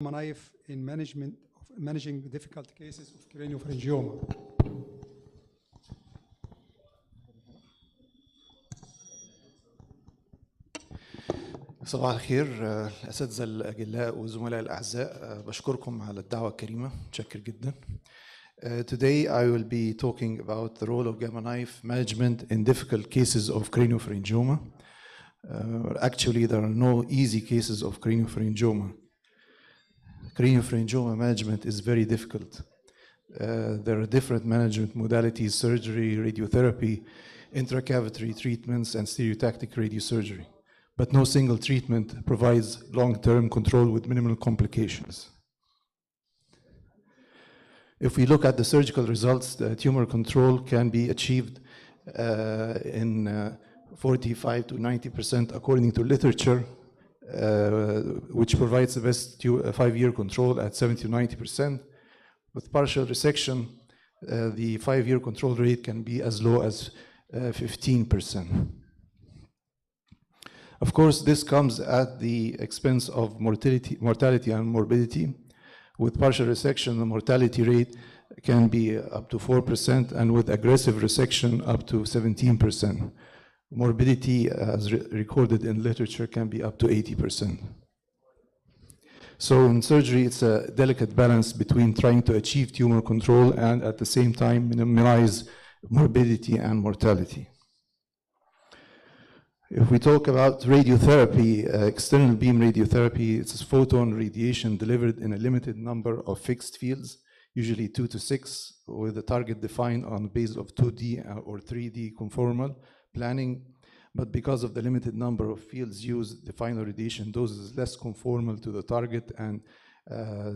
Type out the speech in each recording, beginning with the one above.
knife in managing difficult cases of craniopharyngoma. صباح الخير الأساتذة الأجلاء والزملاء الأعزاء، بشكركم على الدعوة الكريمة، متشكر جدا. Today I will be talking about the role of gamma knife management in difficult cases of craniopharyngoma. Actually, there are no easy cases of craniopharyngoma. Craniopharyngoma management is very difficult. There are different management modalities: surgery, radiotherapy, intracavitary treatments, and stereotactic radiosurgery. But no single treatment provides long-term control with minimal complications. If we look at the surgical results, the tumor control can be achieved in 45 to 90% according to literature, which provides the best 5-year control at 70 to 90%. With partial resection, the 5-year control rate can be as low as 15%. Of course, this comes at the expense of mortality and morbidity. With partial resection, the mortality rate can be up to 4%, and with aggressive resection, up to 17%. Morbidity, as recorded in literature, can be up to 80%. So in surgery, it's a delicate balance between trying to achieve tumor control and at the same time minimize morbidity and mortality. If we talk about radiotherapy, external beam radiotherapy, it's photon radiation delivered in a limited number of fixed fields, usually 2 to 6, with a target defined on the basis of 2D or 3D conformal planning. But because of the limited number of fields used, the final radiation dose is less conformal to the target, and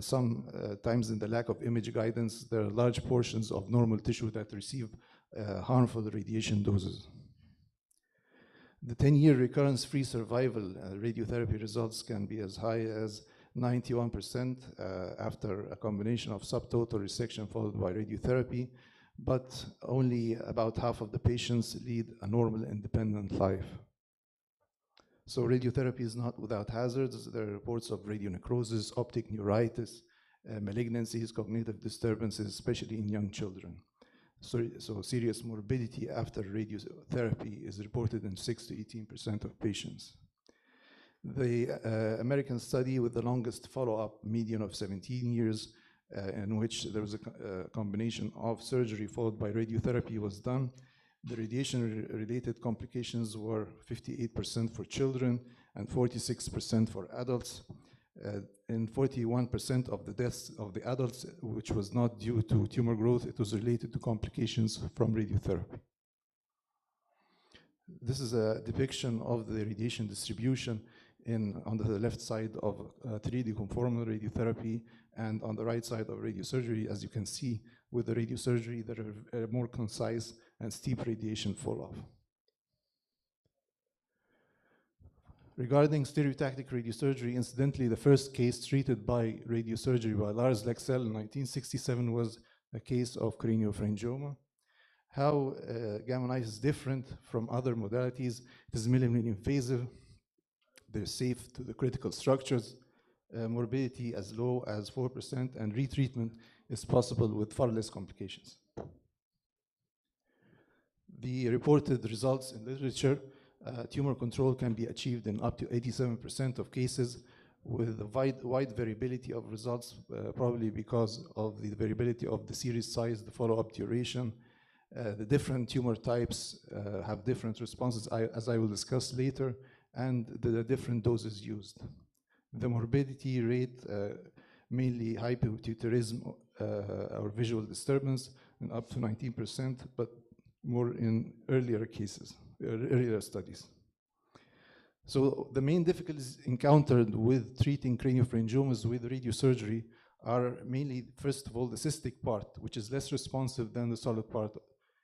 sometimes in the lack of image guidance, there are large portions of normal tissue that receive harmful radiation doses. The 10-year recurrence-free survival radiotherapy results can be as high as 91% after a combination of subtotal resection followed by radiotherapy, but only about half of the patients lead a normal independent life. So radiotherapy is not without hazards. There are reports of radionecrosis, optic neuritis, malignancies, cognitive disturbances, especially in young children. So serious morbidity after radiotherapy is reported in 6 to 18% of patients. The American study with the longest follow-up, median of 17 years, in which there was a combination of surgery followed by radiotherapy was done. The radiation-related complications were 58% for children and 46% for adults. In 41% of the deaths of the adults, which was not due to tumor growth, it was related to complications from radiotherapy. This is a depiction of the radiation distribution on the left side of 3D conformal radiotherapy and on the right side of radiosurgery. As you can see, with the radiosurgery, there are more concise and steep radiation fall-off. Regarding stereotactic radiosurgery, incidentally, the first case treated by radiosurgery by Lars Leksell in 1967 was a case of craniopharyngoma. How gamma knife is different from other modalities: it is minimally invasive, they're safe to the critical structures, morbidity as low as 4%, and retreatment is possible with far less complications. The reported results in literature: tumor control can be achieved in up to 87% of cases, with a wide variability of results, probably because of the variability of the series size, the follow-up duration. The different tumor types have different responses, as I will discuss later, and the different doses used. The morbidity rate, mainly hypopituitarism or visual disturbance, and up to 19%, but more in earlier cases. Earlier studies. So the main difficulties encountered with treating craniopharyngiomas with radiosurgery are mainly, first of all, the cystic part, which is less responsive than the solid part.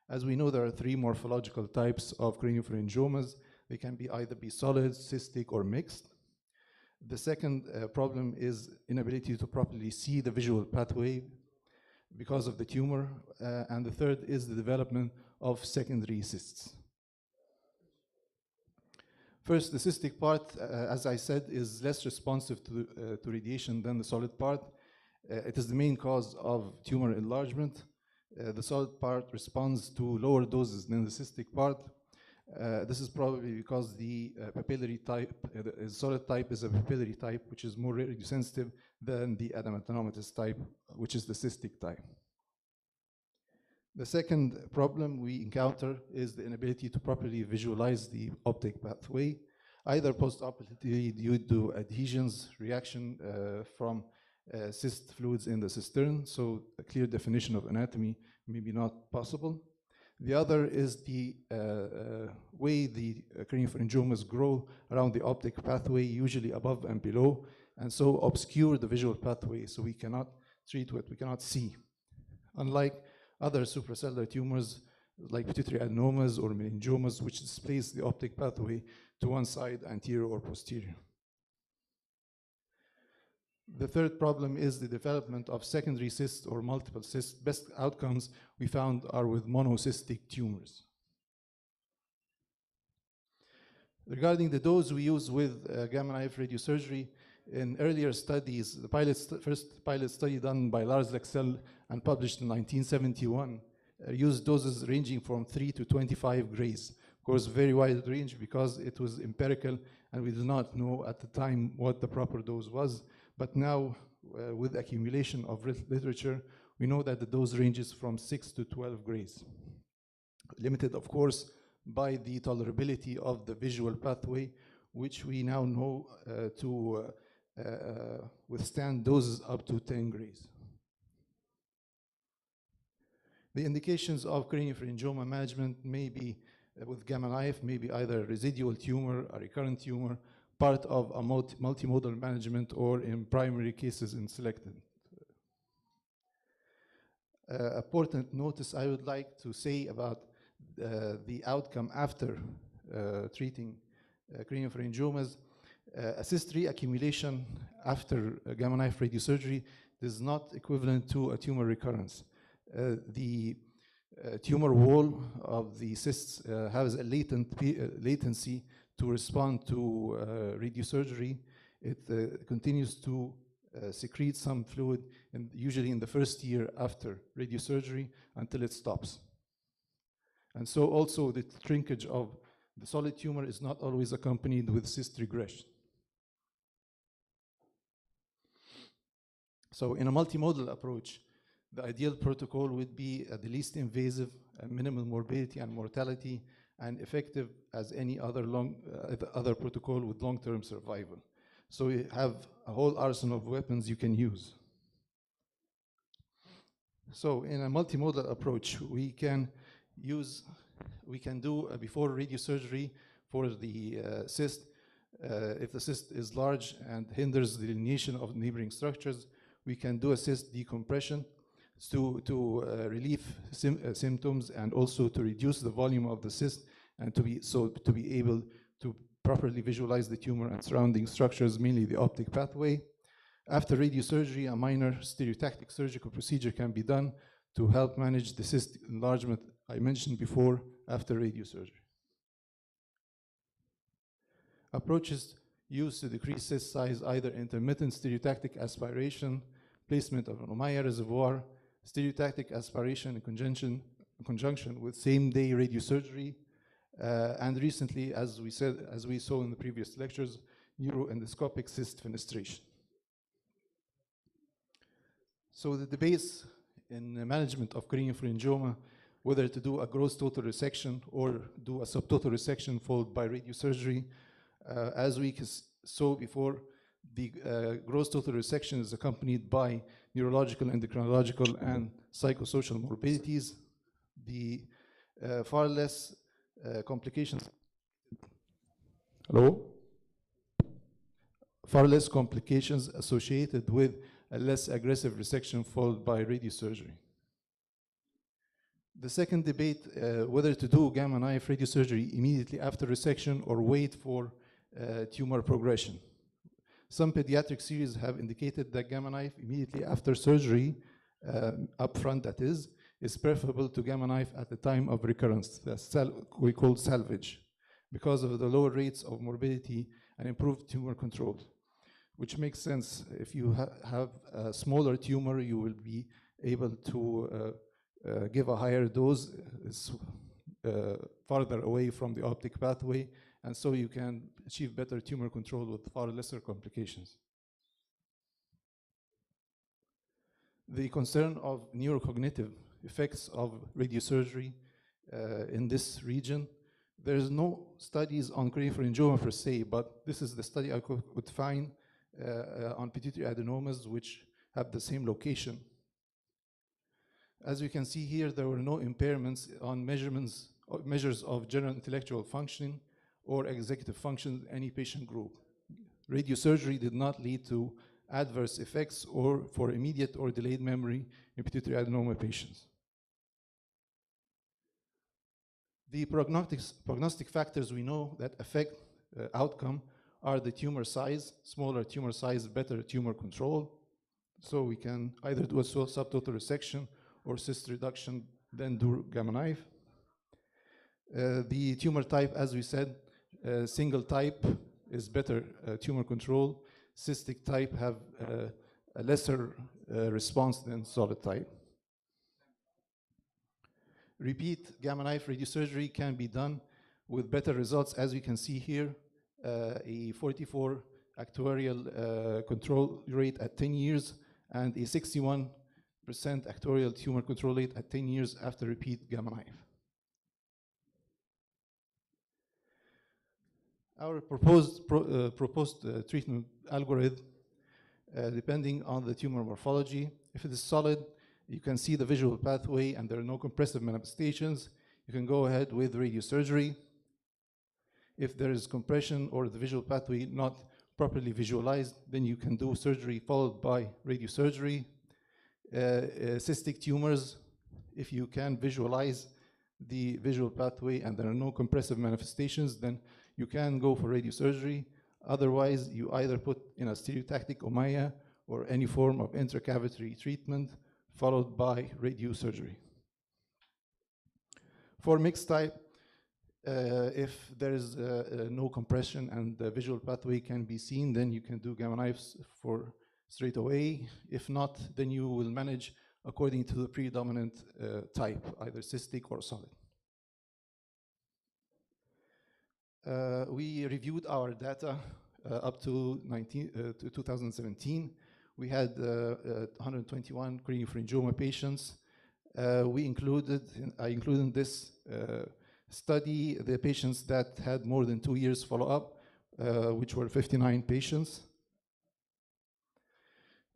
As we know, there are 3 morphological types of craniopharyngiomas. They can either be solid, cystic, or mixed. The second problem is inability to properly see the visual pathway because of the tumor. And the third is the development of secondary cysts. First, the cystic part, as I said, is less responsive to radiation than the solid part. It is the main cause of tumor enlargement. The solid part responds to lower doses than the cystic part. This is probably because the papillary type, the solid type is a papillary type, which is more radiosensitive than the adamantinomatous type, which is the cystic type. The second problem we encounter is the inability to properly visualize the optic pathway, either post-operatively due to adhesions, reaction from cyst fluids in the cistern, so a clear definition of anatomy may be not possible. The other is the way the craniopharyngiomas grow around the optic pathway, usually above and below, and so obscure the visual pathway, so we cannot treat what we cannot see. Unlike other supracellular tumors like pituitary adenomas or meningiomas, which displace the optic pathway to one side, anterior or posterior. The third problem is the development of secondary cysts or multiple cysts. Best outcomes we found are with monocystic tumors. Regarding the dose we use with gamma knife radiosurgery, in earlier studies, the first pilot study done by Lars Leksell and published in 1971 used doses ranging from 3 to 25 grays. Of course, very wide range because it was empirical and we did not know at the time what the proper dose was. But now, with accumulation of literature, we know that the dose ranges from 6 to 12 grays. Limited, of course, by the tolerability of the visual pathway, which we now know to withstand doses up to 10 grays. The indications of craniopharyngioma management may be with gamma knife, maybe either residual tumor, a recurrent tumor, part of a multimodal management, or in primary cases in selected. Important notice I would like to say about the outcome after treating craniopharyngiomas. A cyst reaccumulation after gamma knife radiosurgery is not equivalent to a tumor recurrence. The tumor wall of the cysts has a latency to respond to radiosurgery. It continues to secrete some fluid, usually in the first year after radiosurgery, until it stops. And so also the shrinkage of the solid tumor is not always accompanied with cyst regression. So in a multimodal approach, the ideal protocol would be the least invasive, minimal morbidity and mortality, and effective as any other other protocol with long-term survival. So you have a whole arsenal of weapons you can use. So in a multimodal approach, we can do before radiosurgery for the cyst. If the cyst is large and hinders the delineation of neighboring structures, we can do a cyst decompression to relieve symptoms and also to reduce the volume of the cyst and to be able to properly visualize the tumor and surrounding structures, mainly the optic pathway. After radiosurgery, a minor stereotactic surgical procedure can be done to help manage the cyst enlargement I mentioned before after radiosurgery. Approaches used to decrease cyst size: either intermittent stereotactic aspiration, placement of an Ommaya reservoir, stereotactic aspiration in conjunction with same-day radiosurgery, and recently, as we saw in the previous lectures, neuroendoscopic cyst fenestration. So the debates in the management of craniopharyngioma, whether to do a gross total resection or do a subtotal resection followed by radiosurgery, as we saw before, the gross total resection is accompanied by neurological, endocrinological, and psychosocial morbidities. The far less complications. Hello? Far less complications associated with a less aggressive resection followed by radiosurgery. The second debate, whether to do gamma knife radiosurgery immediately after resection or wait for tumor progression. Some pediatric series have indicated that gamma knife immediately after surgery, upfront that is preferable to gamma knife at the time of recurrence. That's we call salvage. because of the lower rates of morbidity and improved tumor control, which makes sense. If you have a smaller tumor, you will be able to give a higher dose. It's farther away from the optic pathway, and so you can achieve better tumor control with far lesser complications. The concern of neurocognitive effects of radiosurgery in this region, there's no studies on craniopharyngoma per se, but this is the study I could find on pituitary adenomas which have the same location. As you can see here, there were no impairments on measures of general intellectual functioning or executive function in any patient group. Radiosurgery did not lead to adverse effects or for immediate or delayed memory in pituitary adenoma patients. The prognostic factors we know that affect outcome are the tumor size, smaller tumor size, better tumor control. So we can either do a subtotal resection or cyst reduction, then do gamma knife. The tumor type, as we said, single type is better tumor control. Cystic type have a lesser response than solid type. Repeat gamma knife radiosurgery can be done with better results, as we can see here, a 44 actuarial control rate at 10 years and a 61% actuarial tumor control rate at 10 years after repeat gamma knife. Our proposed treatment algorithm, depending on the tumor morphology, if it is solid, you can see the visual pathway and there are no compressive manifestations, you can go ahead with radiosurgery. If there is compression or the visual pathway not properly visualized, then you can do surgery followed by radiosurgery. Cystic tumors, if you can visualize the visual pathway and there are no compressive manifestations, then you can go for radiosurgery. Otherwise, you either put in a stereotactic Ommaya or any form of intracavitary treatment followed by radiosurgery. For mixed type, if there is no compression and the visual pathway can be seen, then you can do gamma knives for straight away. If not, then you will manage according to the predominant type, either cystic or solid. We reviewed our data up to 2017. We had 121 craniopharyngoma patients. I included in this study the patients that had more than 2 years follow-up, which were 59 patients.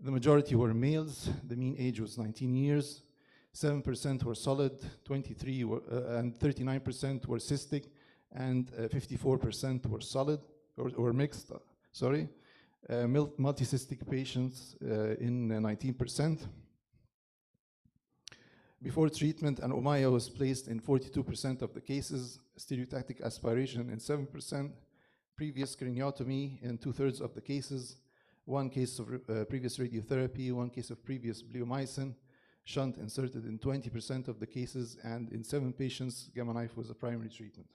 The majority were males. The mean age was 19 years. 7% were solid, 23 were, and 39% were cystic, and 54% were solid or mixed. Sorry. Multicystic patients in 19%. Before treatment, an Ommaya was placed in 42% of the cases, stereotactic aspiration in 7%, previous craniotomy in 2/3 of the cases, 1 case of previous radiotherapy, 1 case of previous bleomycin, shunt inserted in 20% of the cases, and in 7 patients, gamma knife was a primary treatment.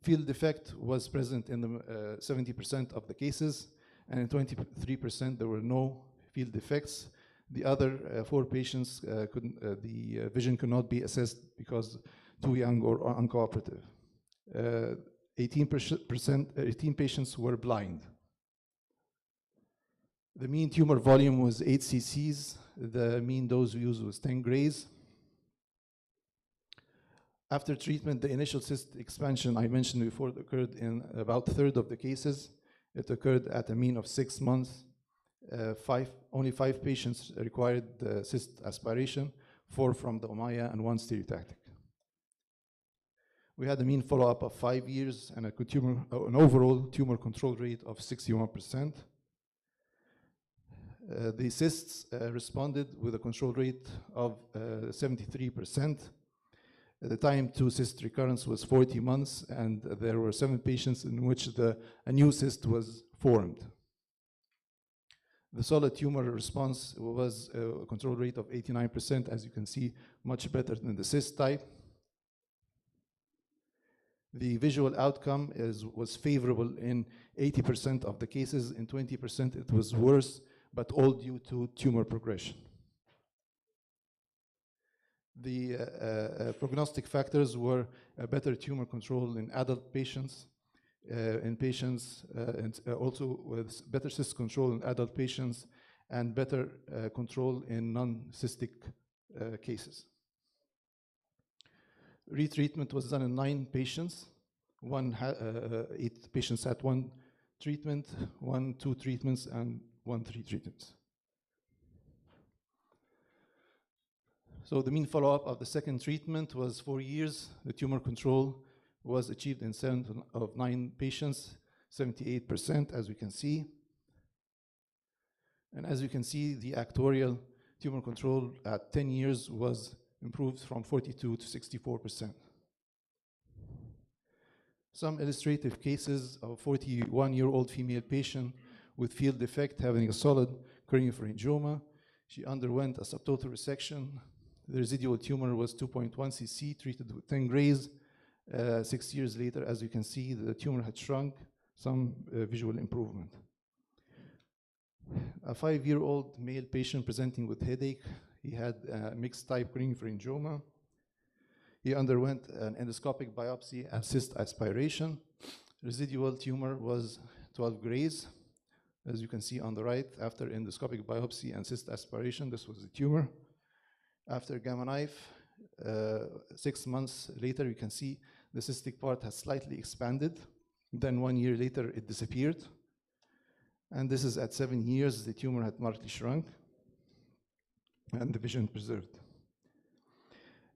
Field defect was present in the 70% of the cases, and in 23% there were no field defects. The other 4 patients the vision could not be assessed because too young or uncooperative. 18 patients were blind. The mean tumor volume was 8 cc's. The mean dose used was 10 grays. After treatment, the initial cyst expansion I mentioned before occurred in about 1/3 of the cases. It occurred at a mean of 6 months. Only 5 patients required cyst aspiration, 4 from the Ommaya and 1 stereotactic. We had a mean follow-up of 5 years and an overall tumor control rate of 61%. The cysts responded with a control rate of 73%. The time to cyst recurrence was 40 months, and there were 7 patients in which a new cyst was formed. The solid tumor response was a control rate of 89%, as you can see, much better than the cyst type. The visual outcome was favorable in 80% of the cases. In 20%, it was worse, but all due to tumor progression. The prognostic factors were better tumor control in adult patients, and also with better cyst control in adult patients, and better control in non-cystic cases. Retreatment was done in 9 patients. 8 patients had 1 treatment, 1 2 treatments, and 1 3 treatments. So the mean follow-up of the second treatment was 4 years. The tumor control was achieved in 7 of 9 patients, 78%, as we can see. And as you can see, the actuarial tumor control at 10 years was improved from 42 to 64%. Some illustrative cases of a 41-year-old female patient with field defect having a solid craniopharyngoma. She underwent a subtotal resection. The residual tumor was 2.1 cc, treated with 10 grays. 6 years later, as you can see, the tumor had shrunk, some visual improvement. A 5-year-old male patient presenting with headache. He had mixed type craniopharyngoma. He underwent an endoscopic biopsy and cyst aspiration. Residual tumor was 12 grays. As you can see on the right, after endoscopic biopsy and cyst aspiration, this was the tumor. After gamma knife, 6 months later, you can see the cystic part has slightly expanded. Then 1 year later, it disappeared. And this is at 7 years, the tumor had markedly shrunk and the vision preserved.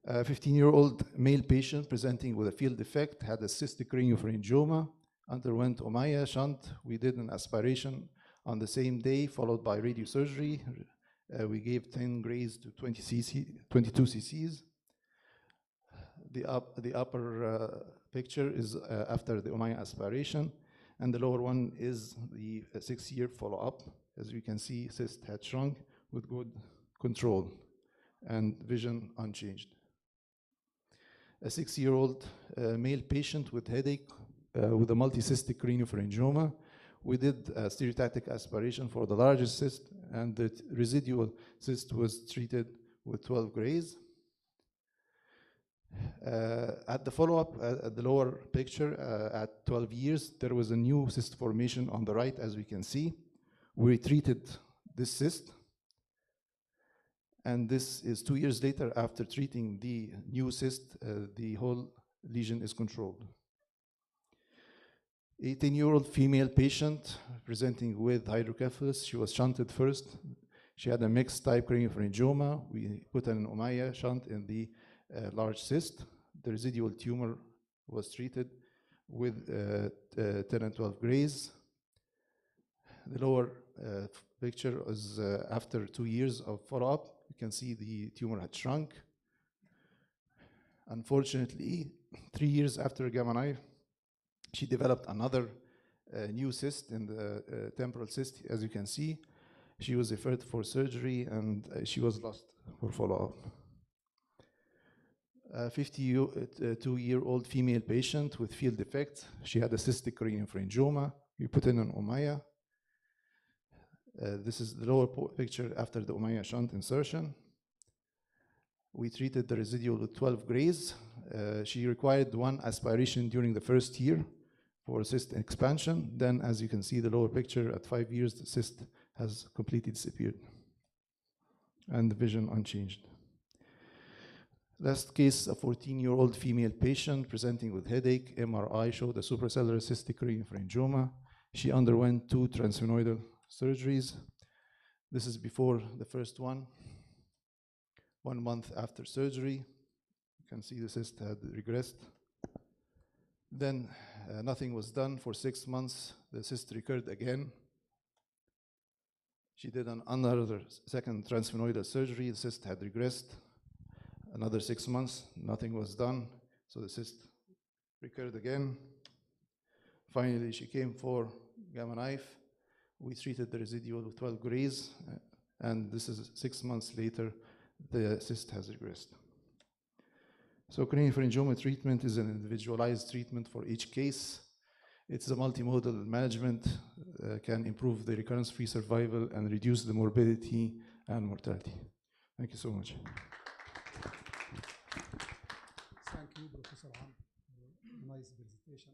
A 15-year-old male patient presenting with a field defect had a cystic craniopharyngoma, underwent Ommaya shunt. We did an aspiration on the same day, followed by radiosurgery. We gave 10 grays to 22 cc's. The upper picture is after the Ommaya aspiration, and the lower one is the 6-year follow-up. As you can see, cyst had shrunk with good control and vision unchanged. A 6-year-old male patient with headache with a multicystic craniopharyngoma. We did a stereotactic aspiration for the largest cyst, and the residual cyst was treated with 12 grays. At the follow-up, at the lower picture, at 12 years, there was a new cyst formation on the right, as we can see. We treated this cyst, and this is 2 years later after treating the new cyst, the whole lesion is controlled. 18-year-old female patient presenting with hydrocephalus. She was shunted first. She had a mixed type craniopharyngoma. We put an Ommaya shunt in the large cyst. The residual tumor was treated with 10 and 12 grays. The lower picture is after 2 years of follow-up. You can see the tumor had shrunk. Unfortunately, 3 years after gamma knife, she developed another new cyst in the temporal cyst, as you can see. She was referred for surgery, and she was lost for follow-up. A 52-year-old female patient with field defect. She had a cystic craniopharyngoma. We put in an Ommaya. This is the lower picture after the Ommaya shunt insertion. We treated the residual with 12 grays. She required 1 aspiration during the first year for cyst expansion. Then, as you can see, the lower picture at 5 years, the cyst has completely disappeared and the vision unchanged. Last case, a 14-year-old female patient presenting with headache. MRI showed a supracellular cystic craniopharyngoma. She underwent 2 transsphenoidal surgeries. This is before the first one. 1 month after surgery, you can see the cyst had regressed. Then nothing was done for 6 months. The cyst recurred again. She did another second transsphenoidal surgery. The cyst had regressed. Another 6 months, nothing was done. So the cyst recurred again. Finally, she came for gamma knife. We treated the residual with 12 grays, and this is 6 months later, the cyst has regressed. So craniopharyngoma treatment is an individualized treatment for each case. It's a multimodal management, can improve the recurrence-free survival and reduce the morbidity and mortality. Thank you so much. Thank you, Professor Amr, for a nice presentation.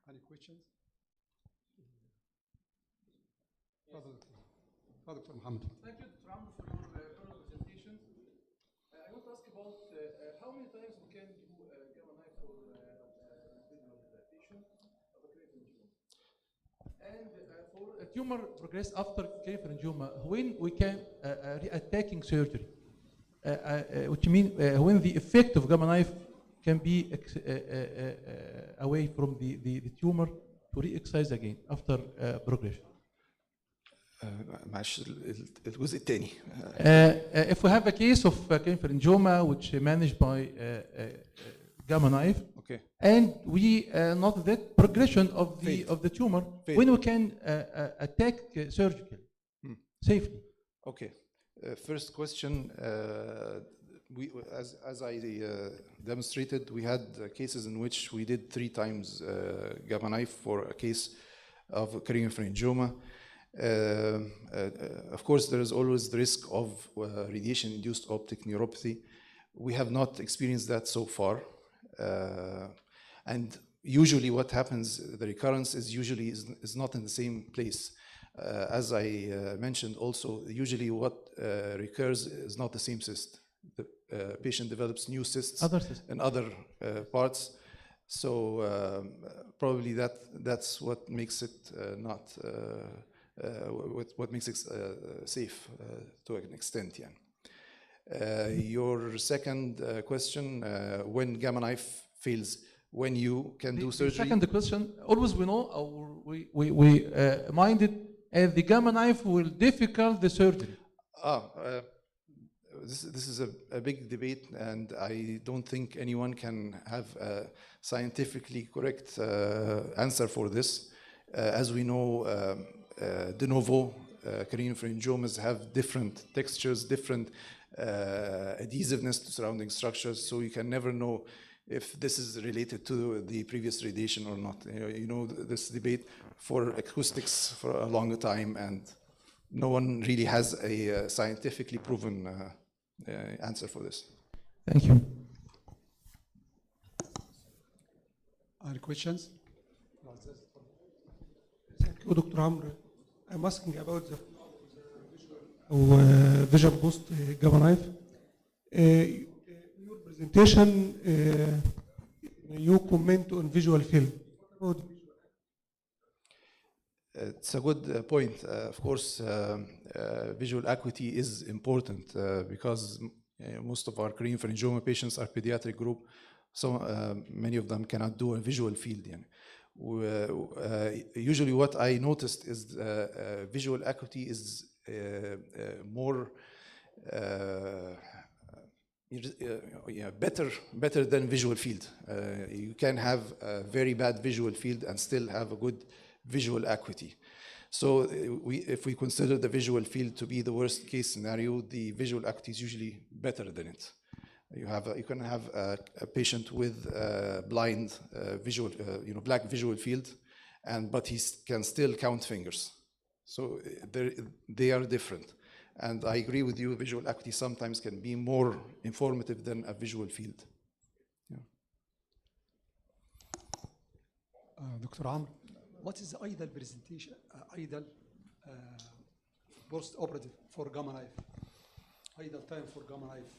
Any questions? Dr. Mohammed. Thank you, Dr. Amr, for your presentation. I want to ask about how many times we can do gamma knife for individual patient of a craniopharyngoma. And for a tumor progress after craniopharyngoma, when we can re-attacking surgery, which means when the effect of gamma knife can be away from the tumor to re-excise again after progression. معلش الجزء الثاني. If we have a case of craniopharyngoma which managed by gamma knife, Okay. and we note that progression of the tumor, when we can attack surgically safely. Okay. First question. As I demonstrated, we had cases in which we did 3 times gamma knife for a case of craniopharyngoma. Of course, there is always the risk of radiation-induced optic neuropathy. We have not experienced that so far. And usually what happens, the recurrence is not in the same place. As I mentioned also, usually what recurs is not the same cyst. The patient develops new cysts in other parts. So probably that's what makes it not what makes it safe to an extent. Yeah. Your second question, when gamma knife fails, when you can do surgery. The second question, always we know, or we minded the gamma knife will difficult the surgery. This is a big debate, and I don't think anyone can have a scientifically correct answer for this. As we know, de novo craniopharyngiomas have different textures, different adhesiveness to surrounding structures, so you can never know if this is related to the previous radiation or not. You know this debate for acoustics for a long time, and no one really has a scientifically proven answer for this. Thank you. Any questions? Thank you, Dr. Amr. I'm asking about the vision post gamma knife. In your presentation, you comment on visual field. It's a good point. Of course, visual acuity is important because most of our craniopharyngoma patients are pediatric group, so many of them cannot do a visual field. Usually what I noticed is visual acuity is more better than visual field. You can have a very bad visual field and still have a good visual acuity. So if we consider the visual field to be the worst case scenario, the visual acuity is usually better than it. You can have a patient with blind visual, black visual field, but he can still count fingers. So they are different. And I agree with you, visual acuity sometimes can be more informative than a visual field. Yeah. Dr. Amr, what is the ideal presentation, ideal post-operative for gamma knife? Ideal time for gamma knife?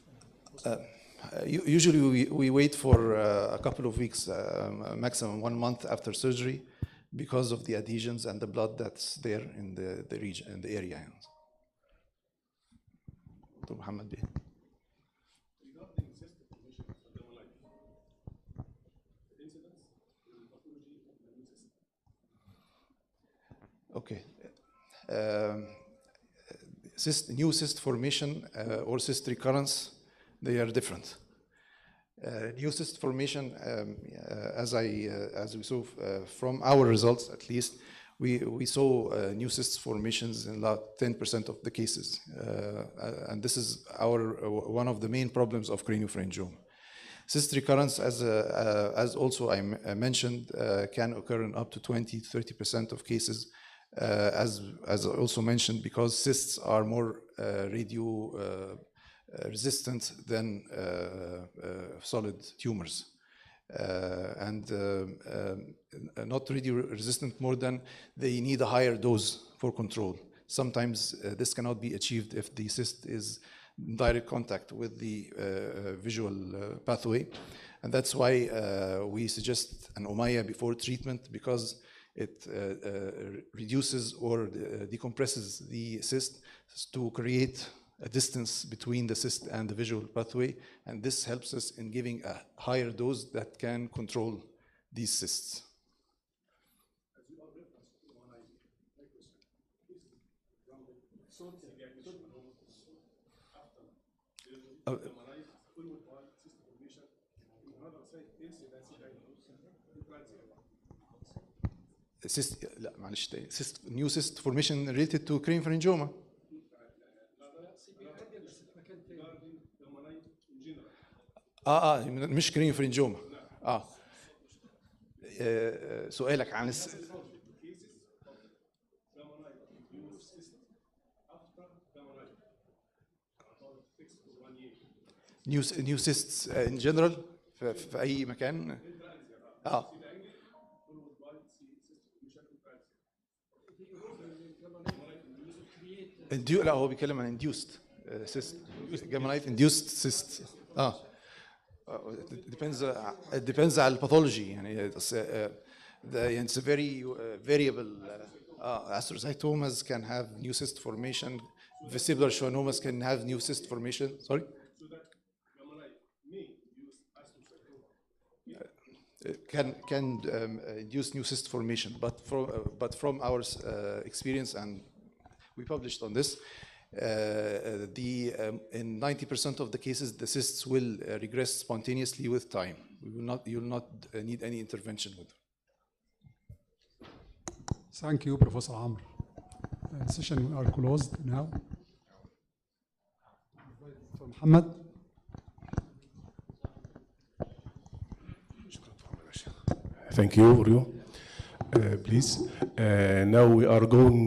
Usually we wait for a couple of weeks, maximum 1 month after surgery, because of the adhesions and the blood that's there in the region, in the area. Dr. Mohammed. Regarding cyst formation of gamma knife, the incidence, the pathology of the new cyst. Okay. New cyst formation or cyst recurrence, they are different. New cyst formation, as we saw from our results at least, we saw new cyst formations in about 10% of the cases, and this is one of the main problems of craniopharyngoma. Cyst recurrence, as also I mentioned, can occur in up to 20 to 30% of cases, as I also mentioned, because cysts are more radio resistant than solid tumors. Not radio resistant more than they need a higher dose for control. Sometimes this cannot be achieved if the cyst is in direct contact with the visual pathway. And that's why we suggest an Ommaya before treatment, because it reduces or decompresses the cyst to create a distance between the cyst and the visual pathway, and this helps us in giving a higher dose that can control these cysts. Cyst, لا معلش تاني. New cyst formation related to craniopharyngoma. مش craniopharyngoma. سؤالك عن new cysts in general في أي مكان. لا هو بيتكلم عن induced cyst, gamma knife induced cyst. It depends على الباثولوجي يعني. It's a very variable. Astrocytomas can have new cyst formation. Vestibular schwannomas can have new cyst formation. Sorry. So that gamma knife may use astrocytoma. Can induce new cyst formation, but from our experience, and we published on this, in 90% of the cases, the cysts will regress spontaneously with time. You will not need any intervention with them. Thank you, Professor Amr. Session are closed now. Muhammad. Thank you, Rio. Please. Now we are going